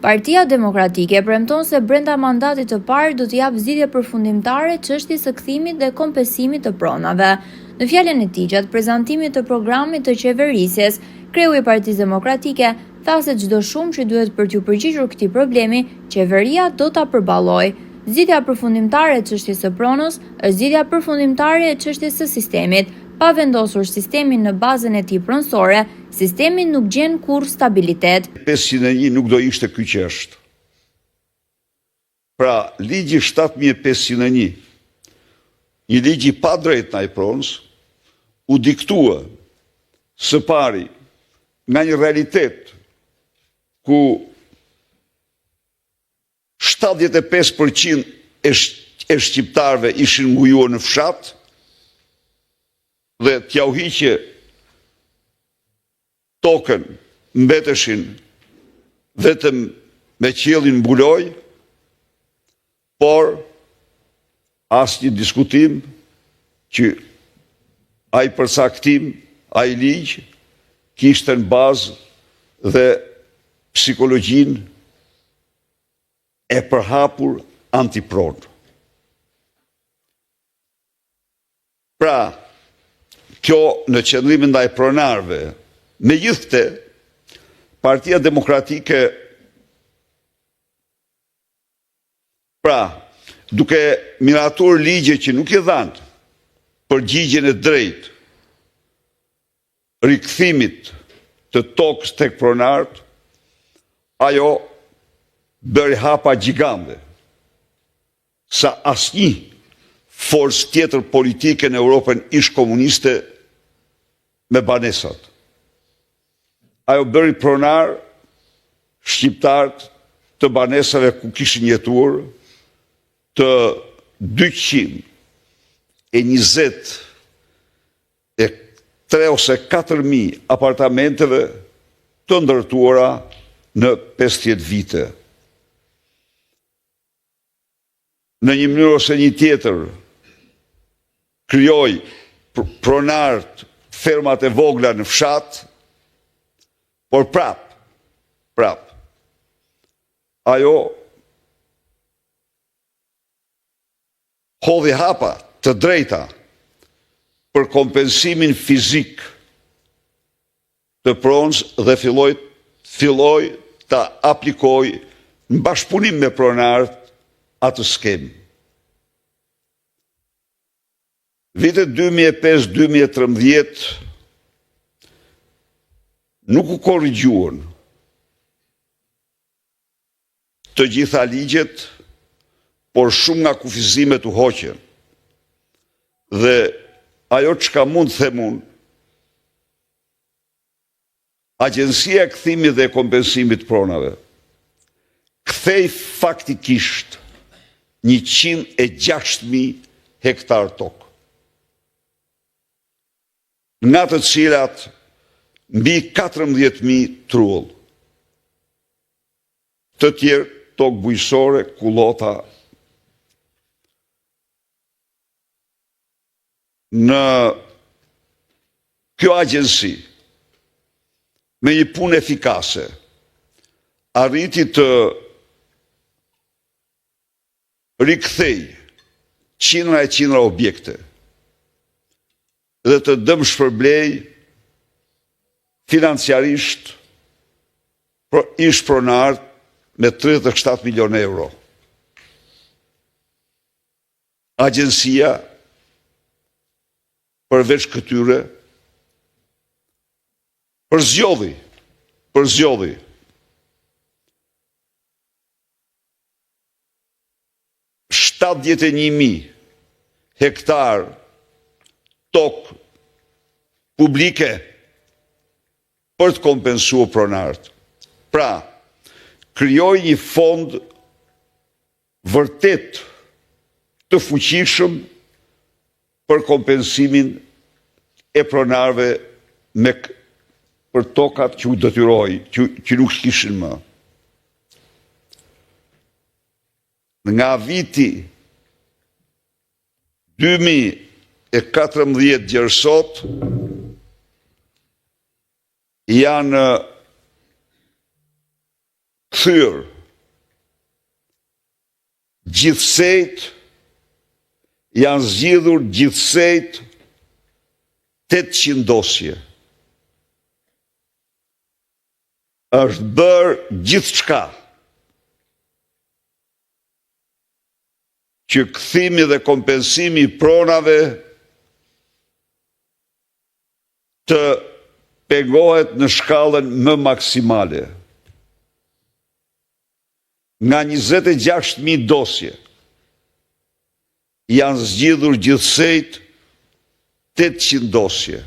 Partia Demokratike premton se brenda mandatit të parë do të japë zgjidhje përfundimtare çështjes së kthimit dhe kompensimit të pronave. Në fjalën e tij gjatë prezantimit të programit të qeverisjes, kreu i Partisë Demokratike tha se çdo shumë që duhet për t'u përgjigjur këtij problemi, qeveria do ta përballojë. Zgjidhja përfundimtare e çështjes së pronës është zgjidhja përfundimtare e çështjes së sistemit. Pa vendosur sistemin në bazën e tij pronësore, sistemi nuk gjen kurrë stabilitet. 501 nuk do ishte ky që është. Pra, ligji 7501, një ligj i pa drejtë ndaj pronës, u diktua së pari nga një realitet ku 75% e shqiptarëve ishin ngujuar në fshat dhe t'ja u hiqe tokën, mbeteshin vetëm me qiellin mbuloj, por asnjë diskutim që ai përcaktim, ai ligj kishte në bazë dhe psikologjinë e përhapur antipronë. Pra, kjo në qëndrim ndaj pronarëve, megjithatë, Partia Demokratike, pra, duke miratur ligje që nuk i dhanë përgjigjen e drejtë rikthimit të tokës tek pronarët, ajo bëri hapa gjigande sa asnjë forcë tjetër politike në Europën ish komuniste me banesat. Ajo bëri pronar shqiptarët të banesave ku kishin jetuar të 223 ose 4.000 apartamenteve të ndërtuara në 50 vite. Në një mënyrë ose një tjetër, krijoi pronarët fermat e vogla në fshat, por prap, ajo hodhi hapa të drejta për kompensimin fizik të pronës dhe filloi ta aplikoj në bashkëpunim me pronarët atë skemë. Vitet 2005-2013 nuk u korrigjuan të gjitha ligjet, por shumë nga kufizimet u hoqën. Dhe ajo çka mund të them unë, Agjencia e Kthimit dhe Kompensimit të Pronave kthei faktikisht 106.000 hektar tokë, nga të cilat mbi 14.000 trull, të tjerë tokë bujqësore, kullota. Në kjo agjensi, me një punë efikase, arriti të rikthej qindra e qindra objekte dhe të dëmshpërblej financiarisht ish pronarët me 37 milion euro. Agjencia përveç këtyre përzgjodhi 71.000 hektar tokë publike për të kompensuar pronarët. Pra, krijoi një fond vërtet të fuqishëm për kompensimin e pronarëve për tokat që u detyroi, që nuk kishin më. Nga viti 2014 deri sot janë kthyer gjithsejt, janë zgjidhur gjithsejt 800 dosje. Është bërë gjithçka që kthimi dhe kompensimi i pronave të pegohet në shkallën më maksimale. Nga 26.000 dosje, janë zgjidhur gjithsejt 800 dosje.